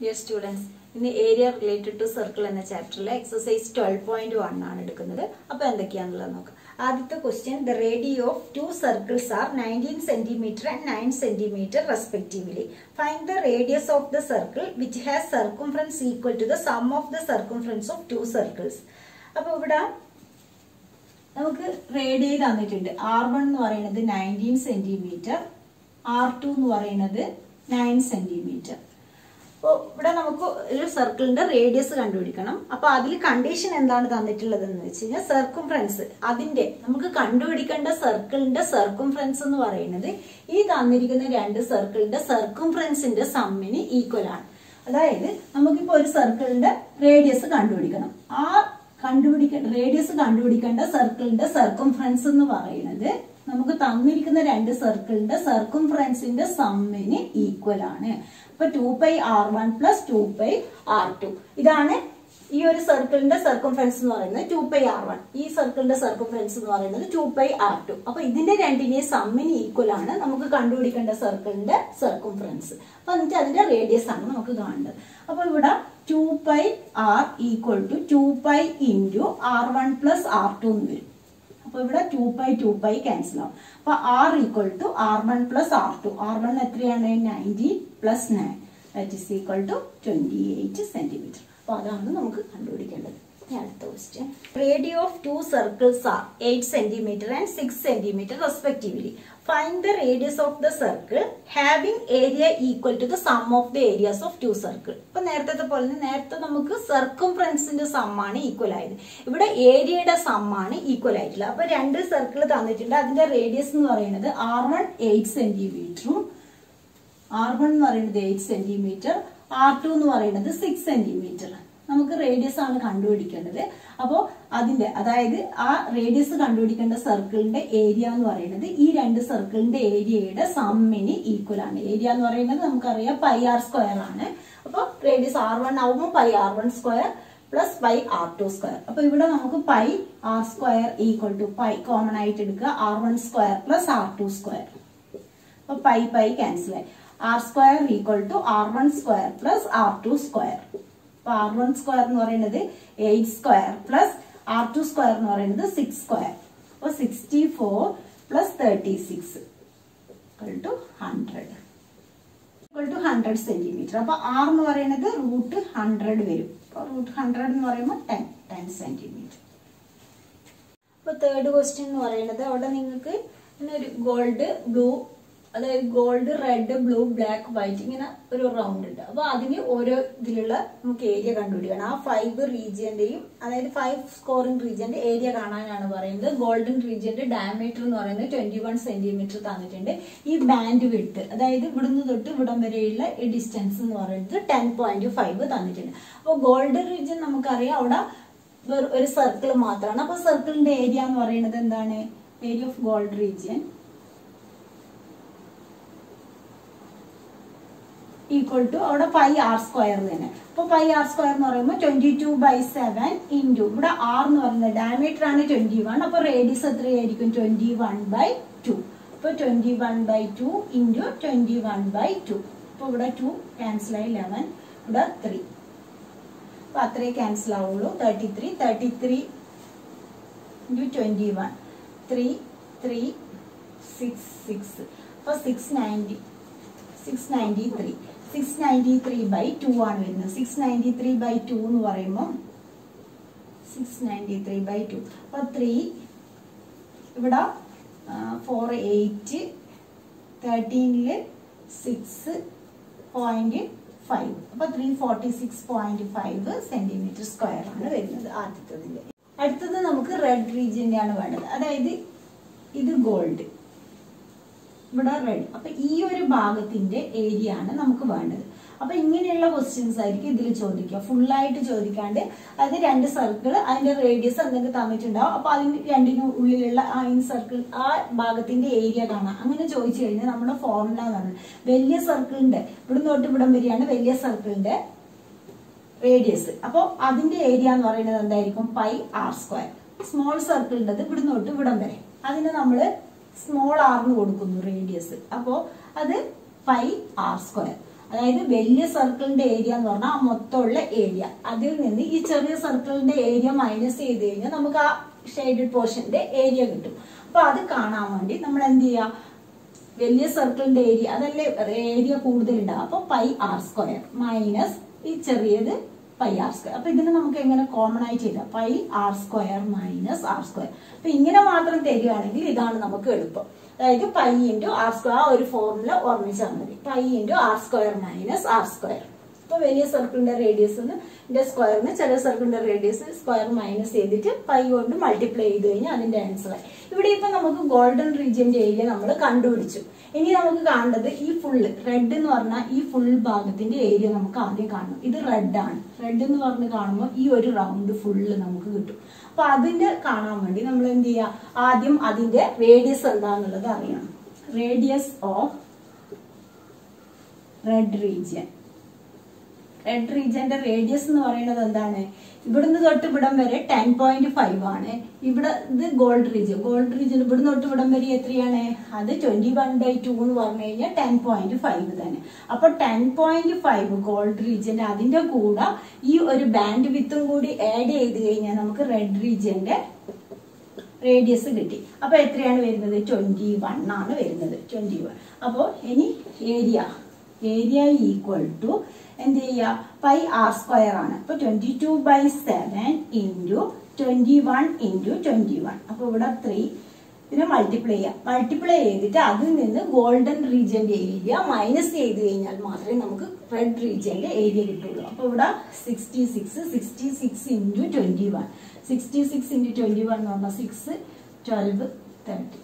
Dear students, in the area related to circle and the chapter, exercise 12.1 ആണ് എടുക്കുന്നത്. അപ്പോൾ എന്തൊക്കെയാണെന്നുള്ളത് നോക്കാം. ആദ്യത്തെ question, the radii of two circles are 19 cm and 9 cm respectively. Find the radius of the circle which has circumference equal to the sum of the circumference of two circles. അപ്പോൾ ഇവിടെ നമുക്ക് radius തന്നിട്ടുണ്ട്. R1 എന്ന് പറയുന്നത് 19 cm, R2 എന്ന് പറയുന്നത് 9 cm. അപ്പോൾ ഇവിടെ നമുക്ക് ഒരു സർക്കിളിന്റെ റേഡിയസ് കണ്ടുപിടിക്കണം. അപ്പൊ അതിൽ കണ്ടീഷൻ എന്താണ് തന്നിട്ടുള്ളത് എന്ന് വെച്ച് കഴിഞ്ഞാൽ സർക്കംഫറൻസ്, അതിന്റെ നമുക്ക് കണ്ടുപിടിക്കേണ്ട സർക്കിളിന്റെ സർക്കംഫറൻസ് എന്ന് പറയുന്നത് ഈ തന്നിരിക്കുന്ന രണ്ട് സർക്കിളിന്റെ സർക്കംഫറൻസിന്റെ സമ്മിന് ഈക്വൽ ആണ്. അതായത് നമുക്കിപ്പോ ഒരു സർക്കിളിന്റെ റേഡിയസ് കണ്ടുപിടിക്കണം. ആ റേഡിയസ് കണ്ടുപിടിക്കേണ്ട സർക്കിളിന്റെ സർക്കംഫറൻസ് എന്ന് പറയുന്നത് നമുക്ക് തന്നിരിക്കുന്ന രണ്ട് സർക്കിളിന്റെ സർക്കംഫറൻസിന്റെ സമ്മിന് ഈക്വൽ ആണ്. അപ്പൊ 2πr1 പ്ലസ് 2πr2 ഇതാണ് ഈ ഒരു സർക്കിളിന്റെ സർക്കംഫറൻസ് എന്ന് പറയുന്നത് 2πr1. ഈ സർക്കിളിന്റെ സർക്കംഫറൻസ് എന്ന് പറയുന്നത് 2πr2. അപ്പൊ ഇതിന്റെ രണ്ടിന്റെയും സമ്മിന് ഈക്വൽ ആണ് നമുക്ക് കണ്ടുപിടിക്കേണ്ട സർക്കിളിന്റെ സർക്കംഫറൻസ്. അപ്പൊ എന്നിട്ട് അതിന്റെ റേഡിയസ് ആണ് നമുക്ക് കാണേണ്ടത്. അപ്പൊ ഇവിടെ 2πr equal to 2π into r1 plus r2 എന്ന് വരും. അപ്പൊ ഇവിടെ 2π ക്യാൻസൽ ആവും. അപ്പൊ r equal to r1 plus r2. r1 എത്രയാണ്? 90 plus 9 that is equal to 28 centimetre. അപ്പൊ അതാണ് നമുക്ക് കണ്ടുപിടിക്കേണ്ടത്. അടുത്ത question, radii of two circles are 8 cm and 6 cm respectively. Find the radius of the circle having area equal to the sum of the areas of two circles. ഇപ്പൊ നേരത്തെ പോലെ നേരത്തെ നമുക്ക് സർക്കംഫറൻസിന്റെ സമ്മാണ് ഈക്വൽ ആയത്, ഇവിടെ ഏരിയയുടെ സമ്മാണ് ഈക്വൽ ആയിട്ടുള്ളത്. അപ്പൊ രണ്ട് സർക്കിൾ തന്നിട്ടുണ്ട്. അതിന്റെ റേഡിയസ് എന്ന് പറയുന്നത് R1 8 സെന്റിമീറ്ററും R1 എന്ന് പറയുന്നത് 8 സെന്റിമീറ്റർ, R2 എന്ന് പറയുന്നത് 6 സെന്റിമീറ്റർ. നമുക്ക് റേഡിയസ് ആണ് കണ്ടുപിടിക്കേണ്ടത്. അപ്പോൾ അതിന്റെ അതായത് ആ റേഡിയസ് കണ്ടുപിടിക്കേണ്ട സർക്കിളിന്റെ ഏരിയ എന്ന് പറയുന്നത് ഈ രണ്ട് സർക്കിളിന്റെ ഏരിയയുടെ സമ്മിന് ഈക്വൽ ആണ്. ഏരിയ എന്ന് പറയുന്നത് നമുക്കറിയാം πr² ആണ്. അപ്പൊ റേഡിയസ് R1 ആവുമ്പോൾ πr1² പ്ലസ് πr2². അപ്പൊ ഇവിടെ നമുക്ക് πr² ഈക്വൽ ടു കോമൺ ആയിട്ട് എടുക്കുക, R1² പ്ലസ് R2². അപ്പൊ π ക്യാൻസൽ ആയി. r² equal to R1² plus R2². അപ്പൊ R1² എന്ന് പറയുന്നത് 8² പ്ലസ് R2² എന്ന് പറയുന്നത് 6². അപ്പൊ 64 പ്ലസ് 36 ഈക്വൽ ടു 100 സെന്റിമീറ്റർ. അപ്പൊ R എന്ന് പറയുന്നത് √100 വരും. അപ്പൊ √100 എന്ന് പറയുമ്പോൾ 10 സെന്റിമീറ്റർ. അപ്പൊ തേർഡ് ക്വസ്റ്റ്യൻ എന്ന് പറയുന്നത് അവിടെ നിങ്ങൾക്ക് ഒരു ഗോൾഡ് ബ്ലൂ, അതായത് gold red blue black white ഇങ്ങനെ ഒരു റൗണ്ട് ഉണ്ട്. അപ്പൊ അതിന് ഓരോ ഇതിലുള്ള നമുക്ക് ഏരിയ കണ്ടുപിടിക്കണം. ആ 5 റീജിയന്റെയും അതായത് 5 സ്കോറിംഗ് റീജിയന്റെ ഏരിയ കാണാനാണ് പറയുന്നത്. ഗോൾഡൻ റീജിയന്റെ ഡയമീറ്റർ എന്ന് പറയുന്നത് 21 സെന്റിമീറ്റർ തന്നിട്ടുണ്ട്. ഈ ബാൻഡ് വിഡ്ത്ത് അതായത് ഇവിടുന്ന് തൊട്ട് ഇവിടം വരെയുള്ള ഡിസ്റ്റൻസ് എന്ന് പറയുന്നത് 10.5 തന്നിട്ടുണ്ട്. അപ്പൊ ഗോൾഡൻ റീജിയൻ നമുക്കറിയാം അവിടെ ഒരു സർക്കിൾ മാത്രമാണ്. അപ്പൊ സർക്കിളിന്റെ ഏരിയ എന്ന് പറയുന്നത് എന്താണ്? Area of gold region equal to അവിടെ πr² തന്നെ. അപ്പൊ πr² എന്ന് പറയുമ്പോൾ 22/7 ഇൻറ്റു ഇവിടെ r എന്ന് പറയുന്നത് ഡയമീറ്റർ ആണ് 21. അപ്പൊ റേഡിയസ് എത്രയായിരിക്കും? 21/2. അപ്പൊ 21/2 ഇൻറ്റു 21/2. അപ്പൊ ഇവിടെ 2 ക്യാൻസൽ ആയി, 11, ഇവിടെ 3. അപ്പൊ അത്രേ ക്യാൻസൽ ആവുള്ളൂ. 33 ഇൻറ്റു 21, 3 3 6 അപ്പൊ 693/2 ആണ് വരുന്നത്. 693/2 എന്ന് പറയുമ്പോൾ 693/2 അപ്പൊ 3 ഇവിടെ 4 8 13 6.5 അപ്പൊ 346.5 സെന്റിമീറ്റർ സ്ക്വയർ ആണ് വരുന്നത് ആദ്യത്തതിന്റെ. അടുത്തത് നമുക്ക് റെഡ് റീജിയന്റെ ആണ് വേണ്ടത്. അതായത് ഇത് ഗോൾഡ്, ഇവിടെ റെഡ്. അപ്പൊ ഈ ഒരു ഭാഗത്തിന്റെ ഏരിയ ആണ് നമുക്ക് വേണ്ടത്. അപ്പൊ ഇങ്ങനെയുള്ള ക്വസ്റ്റ്യൻസ് ആയിരിക്കും ഇതിൽ ചോദിക്കുക. ഫുള്ളായിട്ട് ചോദിക്കാണ്ട് അതായത് രണ്ട് സർക്കിൾ അതിന്റെ റേഡിയസ് എന്തെങ്കിലും തന്നിട്ടുണ്ടാവും. അപ്പൊ അതിന് രണ്ടിനും ഉള്ളിലുള്ള ആ സർക്കിൾ ആ ഭാഗത്തിന്റെ ഏരിയ കാണാം. അങ്ങനെ ചോദിച്ചു കഴിഞ്ഞാൽ നമ്മുടെ ഫോർമുല എന്ന് പറഞ്ഞത് വലിയ സർക്കിളിന്റെ ഇവിടുന്ന് തൊട്ട് ഇവിടം വരെയാണ് വലിയ സർക്കിളിന്റെ റേഡിയസ്. അപ്പൊ അതിന്റെ ഏരിയ എന്ന് പറയുന്നത് എന്തായിരിക്കും? πr². സ്മോൾ സർക്കിളിന്റെ ഇവിടുന്ന് തൊട്ട് ഇവിടം വരെ അതിന് നമ്മള് സ്മോൾ r എന്ന് കൊടുക്കുന്നു റേഡിയസ്. അപ്പോ അത് πr². അതായത് വലിയ സർക്കിളിന്റെ ഏരിയ എന്ന് പറഞ്ഞാൽ ആ മൊത്തമുള്ള ഏരിയ, അതിൽ നിന്ന് ഈ ചെറിയ സർക്കിളിന്റെ ഏരിയ മൈനസ് ചെയ്ത് കഴിഞ്ഞാൽ നമുക്ക് ആ ഷെയ്ഡഡ് പോർഷന്റെ ഏരിയ കിട്ടും. അപ്പൊ അത് കാണാൻ വേണ്ടി നമ്മൾ എന്ത് ചെയ്യുക, വലിയ സർക്കിളിന്റെ ഏരിയ അതല്ലേ ഏരിയ കൂടുതലുണ്ടാവും, അപ്പൊ പൈ ആർ സ്ക്വയർ മൈനസ് ഈ ചെറിയത് പൈ ആർ സ്ക്വയർ. അപ്പൊ ഇതിന് നമുക്ക് എങ്ങനെ കോമൺ ആയി ചെയ്താൽ pi r square minus r square. അപ്പൊ ഇങ്ങനെ മാത്രം തരികയാണെങ്കിൽ ഇതാണ് നമുക്ക് എളുപ്പം. അതായത് പൈ ഇൻറ്റു ആർ സ്ക്വയർ, ആ ഒരു ഫോർമുല ഓർമ്മിച്ചാൽ മതി. Pi into r square minus r square. ഇപ്പൊ വലിയ സർക്കിളിന്റെ റേഡിയസ് സ്ക്വയറിന് ചെറിയ സർക്കിളിന്റെ റേഡിയസ് സ്ക്വയർ മൈനസ് ചെയ്തിട്ട് പൈ കൊണ്ട് മൾട്ടിപ്ലൈ ചെയ്ത് കഴിഞ്ഞാൽ അതിന്റെ ആൻസർ ആയി. ഇവിടെ ഇപ്പൊ നമുക്ക് ഗോൾഡൻ റീജിയന്റെ ഏരിയ നമ്മൾ കണ്ടുപിടിച്ചു. ഇനി നമുക്ക് കാണേണ്ടത് ഈ ഫുള്ള് റെഡ് എന്ന് പറഞ്ഞാൽ ഈ ഫുൾ ഭാഗത്തിന്റെ ഏരിയ നമുക്ക് ആദ്യം കാണണം. ഇത് റെഡ് ആണ്. റെഡ് എന്ന് പറഞ്ഞ് കാണുമ്പോൾ ഈ ഒരു റൗണ്ട് ഫുള്ള് നമുക്ക് കിട്ടും. അപ്പൊ അതിന്റെ കാണാൻ വേണ്ടി നമ്മൾ എന്ത് ചെയ്യുക, ആദ്യം അതിന്റെ റേഡിയസ് എന്താന്നുള്ളത് അറിയണം. Radius of red region. Red റീജിയന്റെ റേഡിയസ് എന്ന് പറയുന്നത് എന്താണ്, ഇവിടുന്ന് തൊട്ട് ഇവിടം വരെ 10.5 ആണ്. ഇവിടെ ഇത് ഗോൾഡ് റീജിയൻ. ഗോൾഡ് റീജിയൻ ഇവിടുന്ന് തൊട്ട് ഇവിടം വരെ എത്രയാണ്, അത് 21/2 എന്ന് പറഞ്ഞു കഴിഞ്ഞാൽ 10.5 തന്നെ. അപ്പൊ 10.5 ഗോൾഡ് റീജിയന്റെ അതിന്റെ കൂടെ ഈ ഒരു ബാൻഡ് വിത്തും കൂടി ആഡ് ചെയ്ത് കഴിഞ്ഞാൽ നമുക്ക് റെഡ് റീജിയന്റെ റേഡിയസ് കിട്ടി. അപ്പൊ എത്രയാണ് വരുന്നത്, 21 ആണ് വരുന്നത്. 21. അപ്പോ ഇനി ഏരിയ ഈക്വൽ ടു എന്ത് ചെയ്യുക, പൈ ആർ സ്ക്വയർ ആണ്. അപ്പൊ 22/7 ഇൻറ്റു 21 ഇൻറ്റു 21. അപ്പൊ ഇവിടെ 3 ഇതിനെ മൾട്ടിപ്ലൈ ചെയ്യാം. മൾട്ടിപ്ലൈ ചെയ്തിട്ട് അതിൽ നിന്ന് ഗോൾഡൻ റീജിയന്റെ ഏരിയ മൈനസ് ചെയ്ത് കഴിഞ്ഞാൽ മാത്രമേ നമുക്ക് റെഡ് റീജിയന്റെ ഏരിയ കിട്ടുള്ളൂ. അപ്പൊ ഇവിടെ 66 ഇൻറ്റു 21. 66 ഇൻറ്റു 21 എന്ന് പറഞ്ഞാൽ 6, 12, 30.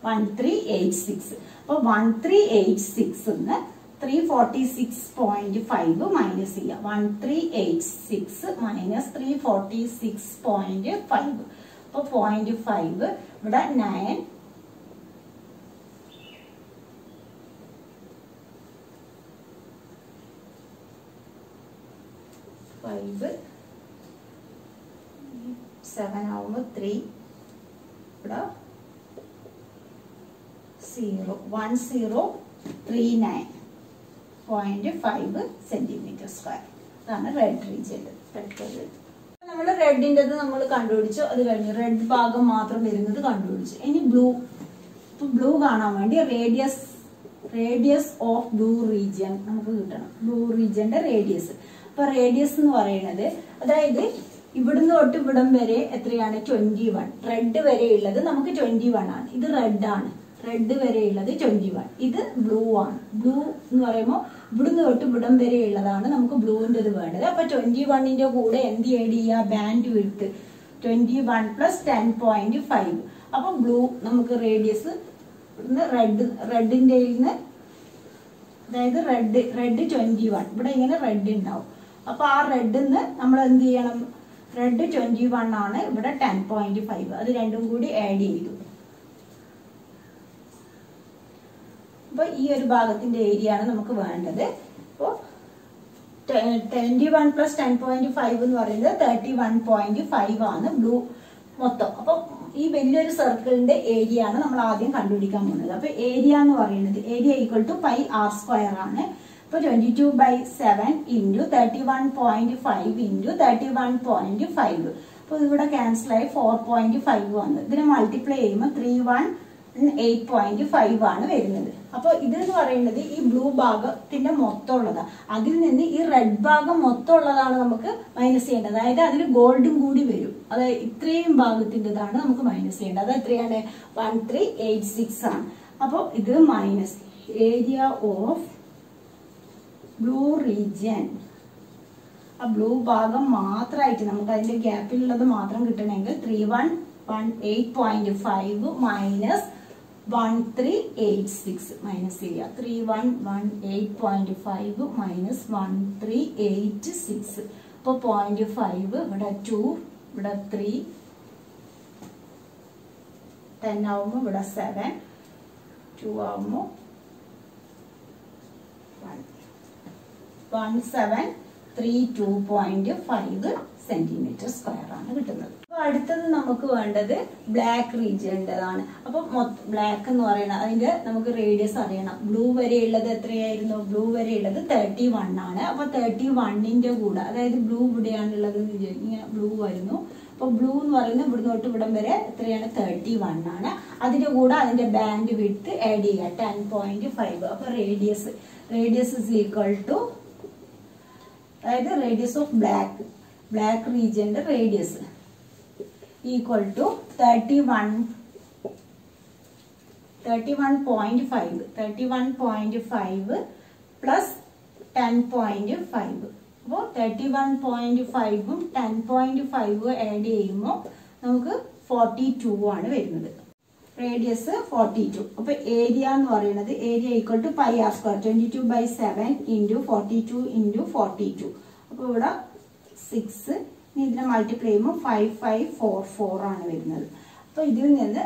1386. അപ്പൊ 1386 ന്ന് 346.5 മൈനസ് ചെയ്യാം. 1386 മൈനസ് 346.5. അപ്പൊ 0.5 ഇവിടെ 9 5 7 ആവുമ്പോൾ 3 ഇവിടെ 1039.5 സെന്റിമീറ്റർ സ്ക്വയർ. അതാണ് റെഡ് റീജിയൻ. നമ്മൾ റെഡിൻ്റെത് നമ്മൾ കണ്ടുപിടിച്ചു. അത് കഴിഞ്ഞു റെഡ് ഭാഗം മാത്രം വരുന്നത് കണ്ടുപിടിച്ചു. ഇനി ബ്ലൂ കാണാൻ വേണ്ടി റേഡിയസ് ഓഫ് ബ്ലൂ റീജിയൻ നമുക്ക് കിട്ടണം. ബ്ലൂ റീജിയന്റെ റേഡിയസ്. അപ്പൊ റേഡിയസ് എന്ന് പറയുന്നത് അതായത് ഇവിടുന്ന് തൊട്ട് ഇവിടം വരെ എത്രയാണ്, 21. റെഡ് വരെ ഉള്ളത് നമുക്ക് 21 ആണ്. ഇത് റെഡ് ആണ്. റെഡ് വരെയുള്ളത് 21. ഇത് ബ്ലൂ ആണ്. ബ്ലൂ എന്ന് പറയുമ്പോൾ ഇവിടുന്ന് തൊട്ട് ഇവിടം വരെ ഉള്ളതാണ് നമുക്ക് ബ്ലൂവിൻ്റെ ഇത് വേണ്ടത്. അപ്പൊ 21ന്റെ കൂടെ എന്ത് ആഡ് ചെയ്യുക, ബാൻഡ് വിഡ്ത്ത് 21 + 10.5. അപ്പൊ ബ്ലൂ നമുക്ക് റേഡിയസ് റെഡിന്റെ അതായത് റെഡ് 21. ഇവിടെ ഇങ്ങനെ റെഡ് ഉണ്ടാവും. അപ്പൊ ആ റെഡിന്ന് നമ്മൾ എന്ത് ചെയ്യണം, റെഡ് 21 ആണ്, ഇവിടെ 10.5. അത് രണ്ടും കൂടി ആഡ് ചെയ്തു. അപ്പൊ ഈ ഒരു ഭാഗത്തിന്റെ ഏരിയ ആണ് നമുക്ക് വേണ്ടത്. അപ്പോ 21 + 10.5 എന്ന് പറയുന്നത് 31.5 ആണ് ബ്ലൂ മൊത്തം. അപ്പൊ ഈ വലിയൊരു സർക്കിളിന്റെ ഏരിയ ആണ് നമ്മൾ ആദ്യം കണ്ടുപിടിക്കാൻ പോകുന്നത്. അപ്പൊ ഏരിയ എന്ന് പറയുന്നത് area equal to pi r square ആണ്. അപ്പൊ 22/7 ഇൻറ്റു 31.5 ഇൻറ്റു 31.5. അപ്പൊ ഇവിടെ ക്യാൻസൽ ആയി 4.5 വന്നു. ഇതിനെ മൾട്ടിപ്ലൈ ചെയ്യുമ്പോൾ 318.5 ആണ് വരുന്നത്. അപ്പൊ ഇതെന്ന് പറയുന്നത് ഈ ബ്ലൂ ഭാഗത്തിന്റെ മൊത്തം ഉള്ളതാണ്. അതിൽ നിന്ന് ഈ റെഡ് ഭാഗം മൊത്തം ഉള്ളതാണ് നമുക്ക് മൈനസ് ചെയ്യേണ്ടത്. അതായത് അതിൽ ഗോൾഡും കൂടി വരും. അതായത് ഇത്രയും ഭാഗത്തിൻ്റെതാണ് നമുക്ക് മൈനസ് ചെയ്യേണ്ടത്. അത് എത്രയാണ്, 1386 ആണ്. അപ്പൊ ഇത് minus area of blue region. ആ ബ്ലൂ ഭാഗം മാത്രമായിട്ട് നമുക്ക് അതിന്റെ ഗ്യാപ്പിലുള്ളത് മാത്രം കിട്ടണമെങ്കിൽ 3118.5 മൈനസ് 1386 മൈനസ് ചെയ്യുക. 3118.5 മൈനസ് 1386. അപ്പോൾ 0.5 ഇവിടെ 2, ഇവിടെ 3, 10 ആവുമ്പോൾ ഇവിടെ 7, 2 ആവുമ്പോൾ 1732.5 സെന്റിമീറ്റർ സ്ക്വയർ ആണ് കിട്ടുന്നത്. അടുത്തത് നമുക്ക് വേണ്ടത് ബ്ലാക്ക് റീജിയൻ്റെതാണ്. അപ്പൊ ബ്ലാക്ക് എന്ന് പറയുന്നത് അതിന്റെ നമുക്ക് റേഡിയസ് അറിയണം. ബ്ലൂ വരെയുള്ളത് എത്രയായിരുന്നു? ബ്ലൂ വരെയുള്ളത് 31 ആണ്. അപ്പൊ 31ന്റെ കൂടെ, അതായത് ബ്ലൂ ഇവിടെയാണുള്ളത് എന്ന് വിചാരിക്കും, ഇങ്ങനെ ബ്ലൂ വരുന്നു. അപ്പൊ ബ്ലൂ എന്ന് പറയുന്നത് ഇവിടുന്ന് തൊട്ട് ഇവിടം വരെ എത്രയാണ്? 31 ആണ്. അതിന്റെ കൂടെ അതിന്റെ ബാൻഡ് വിഡ്ത്ത് ആഡ് ചെയ്യുക 10.5. അപ്പൊ റേഡിയസ് ഇസ് ഈക്വൽ ടു, അതായത് റേഡിയസ് ഓഫ് ബ്ലാക്ക് റീജിയന്റെ റേഡിയസ് equal to 31.5 plus 10.5. അപ്പോൾ 31.5ഉം 10.5 ആഡ് ചെയ്യുമ്പോൾ നമുക്ക് 42 ആണ് വരുന്നത്. റേഡിയസ് 42. അപ്പൊ ഏരിയ എന്ന് പറയുന്നത് area equal to pi r square 22/7 into 42 into 42. അപ്പോൾ ഇവിടെ 6, ഇതിനെ മൾട്ടിപ്ലൈ ചെയ്യുമ്പോൾ 5544 ആണ് വരുന്നത്. അപ്പൊ ഇതിൽ നിന്ന്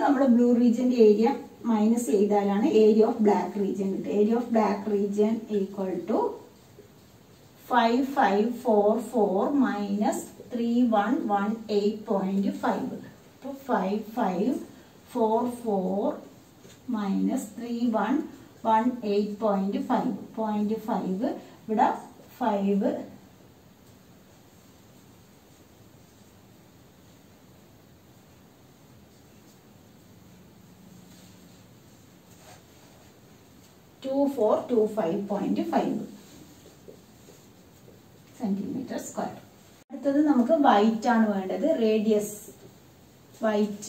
നമ്മൾ ബ്ലൂ റീജിയന്റെ ഏരിയ മൈനസ് ചെയ്താലാണ് ഏരിയ ഓഫ് ബ്ലാക്ക് റീജിയൻ കിട്ടുക. Area of black region equal to 5544 minus 3118.5. അപ്പോൾ 5544 മൈനസ് 3118.5. ഇവിടെ 5 2425.5 സെന്റിമീറ്റർ സ്ക്വയർ. അടുത്തത് നമുക്ക് വൈറ്റ് ആണ് വേണ്ടത്. റേഡിയസ് വൈറ്റ്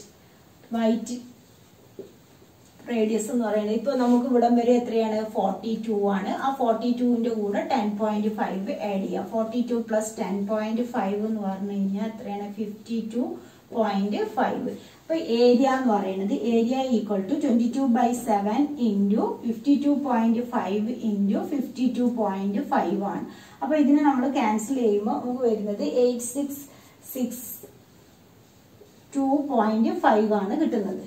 റേഡിയസ് എന്ന് പറയുന്നത് ഇപ്പൊ നമുക്ക് ഇവിടം വരെ എത്രയാണ്? 42 ആണ്. ആ 42ന്റെ കൂടെ 10.5 ആഡ് ചെയ്യാം. 42 പ്ലസ് 10.5 എന്ന് പറഞ്ഞു കഴിഞ്ഞാൽ എത്രയാണ്? 52.5. അപ്പൊ ഏരിയ എന്ന് പറയുന്നത് area equal to 22/7 into 52.5 into 52.5 ആണ്. അപ്പൊ ഇതിനെ നമ്മൾ ക്യാൻസൽ ചെയ്യുമ്പോൾ നമുക്ക് വരുന്നത് 8662.5 ആണ് കിട്ടുന്നത്.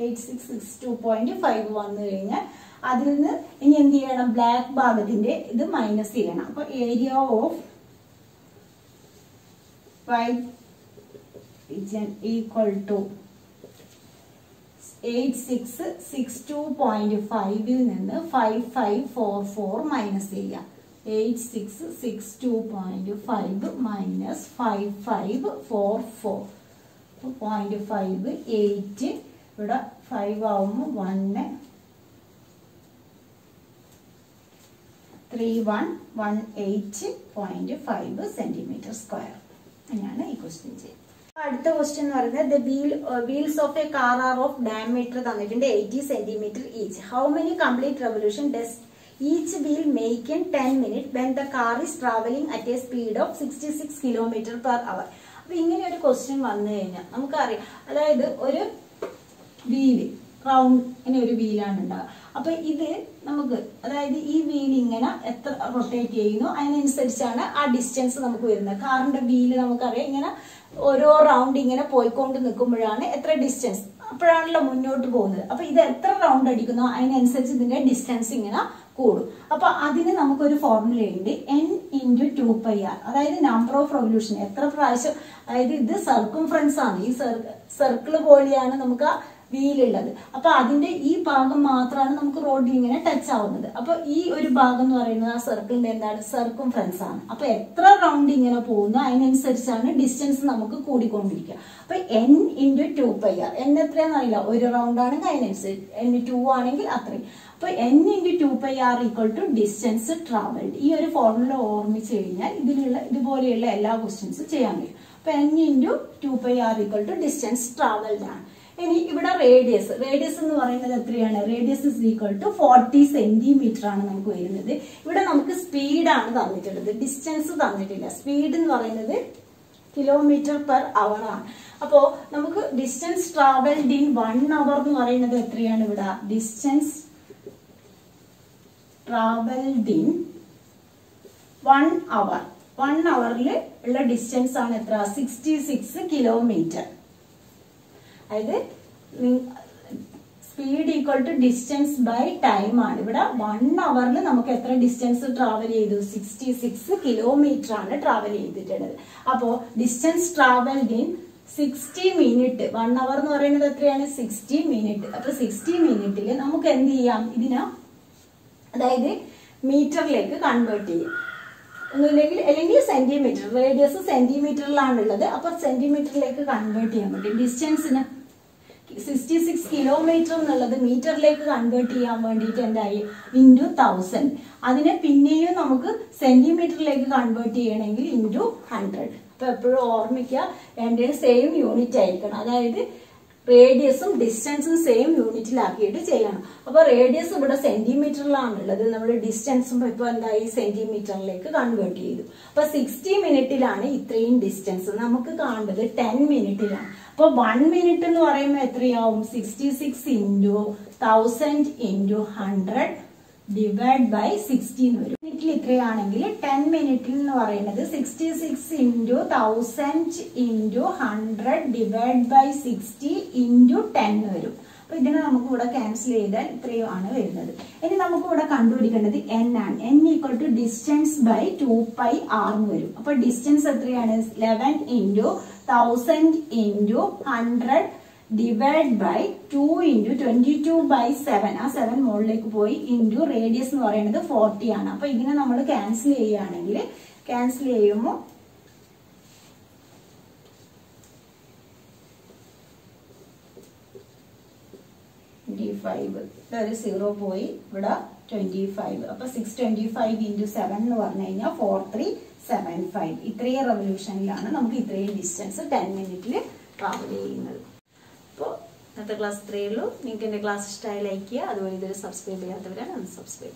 8662.5 വന്നു കഴിഞ്ഞാൽ അതിൽ നിന്ന് ഇനി എന്ത് ചെയ്യണം? ബ്ലാക്ക് ഭാഗത്തിന്റെ ഇത് മൈനസ് ചെയ്യണം. അപ്പൊ area of white region equal to 8662.5 നിന്ന് 5544 മൈനസ് ചെയ്യാം. 8662.5 മൈനസ് 5544.5 8. ഇവിടെ 5 ആവുമ്പോൾ 1 3118.5 സെന്റിമീറ്റർ സ്ക്വയർ. അങ്ങനെയാണ് ഈ ക്വസ്റ്റ്യൻ ചെയ്യുന്നത്. അടുത്ത ക്വസ്റ്റ്യൻ എന്ന് പറയുന്നത് wheels of a car are of diameter തന്നിട്ടുണ്ട് 80 centimetre each. How many complete revolution does each wheel make in 10 minutes when the car is traveling at a speed of 66 km/h? അപ്പൊ ഇങ്ങനെ ഒരു question വന്നു കഴിഞ്ഞാൽ നമുക്കറിയാം, അതായത് ഒരു വീല് റൗണ്ട് ഇങ്ങനെ ഒരു വീലാണ് ഉണ്ടാവുക. അപ്പൊ ഇത് നമുക്ക്, അതായത് ഈ വീൽ ഇങ്ങനെ എത്ര റൊട്ടേറ്റ് ചെയ്യുന്നു അതിനനുസരിച്ചാണ് ആ ഡിസ്റ്റൻസ് നമുക്ക് വരുന്നത്. കാറിന്റെ വീല് നമുക്കറിയാം ഇങ്ങനെ ഓരോ റൗണ്ട് ഇങ്ങനെ പോയിക്കൊണ്ട് നിൽക്കുമ്പോഴാണ് എത്ര ഡിസ്റ്റൻസ്, അപ്പോഴാണല്ലോ മുന്നോട്ട് പോകുന്നത്. അപ്പൊ ഇത് എത്ര റൗണ്ട് അടിക്കുന്നോ അതിനനുസരിച്ച് ഇതിന്റെ ഡിസ്റ്റൻസ് ഇങ്ങനെ കൂടും. അപ്പൊ അതിന് നമുക്കൊരു ഫോർമുലയുണ്ട്, n × 2πr, അതായത് നമ്പർ ഓഫ് റെവല്യൂഷൻ, എത്ര പ്രാവശ്യം, അതായത് ഇത് സർക്കംഫറൻസ് ആണ്, ഈ സർക്കിള് പോലെയാണ് നമുക്ക് വീലുള്ളത്. അപ്പൊ അതിന്റെ ഈ ഭാഗം മാത്രമാണ് നമുക്ക് റോഡിൽ ഇങ്ങനെ ടച്ച് ആവുന്നത്. അപ്പൊ ഈ ഒരു ഭാഗം എന്ന് പറയുന്നത് ആ സർക്കിളിന്റെ എന്താണ്? സർക്കംഫറൻസ് ആണ്. അപ്പൊ എത്ര റൗണ്ട് ഇങ്ങനെ പോകുന്നു അതിനനുസരിച്ചാണ് ഡിസ്റ്റൻസ് നമുക്ക് കൂടിക്കൊണ്ടിരിക്കുക. അപ്പൊ n × 2πr, n എത്രയാണെന്ന് അറിയില്ല, ഒരു റൗണ്ട് ആണെങ്കിൽ അതിനനുസരിച്ച്, n 2 ആണെങ്കിൽ അത്രയും. അപ്പൊ n × 2πr equal to distance travelled. ഈ ഒരു ഫോർമുല ഓർമ്മിച്ച് കഴിഞ്ഞാൽ ഇതുപോലെയുള്ള എല്ലാ ക്വസ്റ്റ്യൻസും ചെയ്യാൻ കഴിയും. അപ്പൊ n × 2πr equal to distance travelled ആണ്. ഇനി ഇവിടെ റേഡിയസ് എന്ന് പറയുന്നത് എത്രയാണ്? Radius is equal to 40 centimetre ആണ് നമുക്ക് വരുന്നത്. ഇവിടെ നമുക്ക് സ്പീഡാണ് തന്നിട്ടുള്ളത്, ഡിസ്റ്റൻസ് തന്നിട്ടില്ല. സ്പീഡ് എന്ന് പറയുന്നത് km/h ആണ്. അപ്പോ നമുക്ക് ഡിസ്റ്റൻസ് ട്രാവൽഡ് ഇൻ 1 hour എന്ന് പറയുന്നത് എത്രയാണ്? ഇവിടെ ഡിസ്റ്റൻസ് ട്രാവൽഡ് ഇൻ 1 hour, 1 hourൽ ഉള്ള ഡിസ്റ്റൻസ് ആണ് എത്ര? 66 കിലോമീറ്റർ. അതായത് speed equal to distance by time ആണ്. ഇവിടെ 1 അവറിൽ നമുക്ക് എത്ര ഡിസ്റ്റൻസ് ട്രാവൽ ചെയ്തു? 66 കിലോമീറ്റർ ആണ് ട്രാവൽ ചെയ്തിട്ടുള്ളത്. അപ്പോ ഡിസ്റ്റൻസ് ട്രാവൽഡ് ഇൻ 60 മിനിറ്റ്. 1 അവർ എന്ന് പറയുന്നത് എത്രയാണ്? 60 മിനിറ്റ്. അപ്പൊ 60 മിനിറ്റിൽ നമുക്ക് എന്ത് ചെയ്യാം? ഇതിനെ അതായത് മീറ്ററിലേക്ക് കൺവേർട്ട് ചെയ്യാം. ഒന്നുമില്ലെങ്കിൽ അല്ലെങ്കിൽ സെന്റിമീറ്റർ, റേഡിയസ് സെന്റിമീറ്ററിലാണുള്ളത്. അപ്പൊ സെന്റിമീറ്ററിലേക്ക് കൺവേർട്ട് ചെയ്യാൻ വേണ്ടി ഡിസ്റ്റൻസിന് 66 കിലോമീറ്റർ എന്നുള്ളത് മീറ്ററിലേക്ക് കൺവേർട്ട് ചെയ്യാൻ വേണ്ടിയിട്ട് എന്തായി? ഇൻറ്റു 1000. അതിനെ പിന്നെയും നമുക്ക് സെന്റിമീറ്ററിലേക്ക് കൺവേർട്ട് ചെയ്യണമെങ്കിൽ ഇൻറ്റു 100. അപ്പൊ എപ്പോഴും ഓർമ്മിക്കുക, രണ്ടിനും സെയിം യൂണിറ്റ് ആയിരിക്കണം. അതായത് റേഡിയസും ഡിസ്റ്റൻസും സെയിം യൂണിറ്റിലാക്കിയിട്ട് ചെയ്യണം. അപ്പൊ റേഡിയസ് ഇവിടെ സെന്റിമീറ്ററിലാണുള്ളത്, നമ്മുടെ ഡിസ്റ്റൻസും ഇപ്പൊ എന്തായി? സെന്റിമീറ്ററിലേക്ക് കൺവേർട്ട് ചെയ്തു. അപ്പൊ 60 മിനിറ്റിലാണ് ഇത്രയും ഡിസ്റ്റൻസ്. നമുക്ക് കാണേണ്ടത് 10 മിനിറ്റിലാണ്. അപ്പൊ 1 മിനിറ്റ് എന്ന് പറയുമ്പോൾ എത്രയാവും? 66 ഇൻറ്റു 1000 ഇൻറ്റു 100 ഡിവൈഡ് ബൈ 60 എന്ന് വരും. മിനിറ്റിൽ ഇത്രയാണെങ്കിൽ 10 മിനിറ്റിൽ എന്ന് പറയുന്നത് 66 into 1000 into 100 divide by 60 into 10 വരും. അപ്പൊ ഇതിനെ നമുക്ക് ഇവിടെ ക്യാൻസൽ ചെയ്താൽ ഇത്രയുമാണ് വരുന്നത്. ഇനി നമുക്ക് ഇവിടെ കണ്ടുപിടിക്കേണ്ടത് n ആണ്. n equal to distance by 2πr എന്ന് വരും. അപ്പൊ ഡിസ്റ്റൻസ് എത്രയാണ്? 11 into 1000 into 100 divide by 2 into 22/7. ആ 7 മുകളിലേക്ക് പോയി ഇൻറ്റു റേഡിയസ് എന്ന് പറയുന്നത് 40 ആണ്. അപ്പൊ ഇതിനെ നമ്മൾ ക്യാൻസൽ ചെയ്യുകയാണെങ്കിൽ ക്യാൻസൽ ചെയ്യുമ്പോൾ 25. ഒരു 0 പോയി, ഇവിടെ 25. അപ്പൊ 625 ഇൻറ്റു 7 എന്ന് പറഞ്ഞു കഴിഞ്ഞാൽ 4375. ഇത്രയും റെവല്യൂഷനിലാണ് നമുക്ക് ഇത്രയും ഡിസ്റ്റൻസ് 10 മിനിറ്റിൽ ട്രാവൽ ചെയ്യുന്നത്. അപ്പോൾ ഇന്നത്തെ ക്ലാസ് ഇത്രയേ ഉള്ളൂ. നിങ്ങൾക്ക് എൻ്റെ ക്ലാസ് ഇഷ്ടമായി ലൈക്ക് ചെയ്യുക. അതുപോലെ ഇതൊരു സബ്സ്ക്രൈബ് ചെയ്യാത്തവരാണ് ഒന്ന് സബ്സ്ക്രൈബ്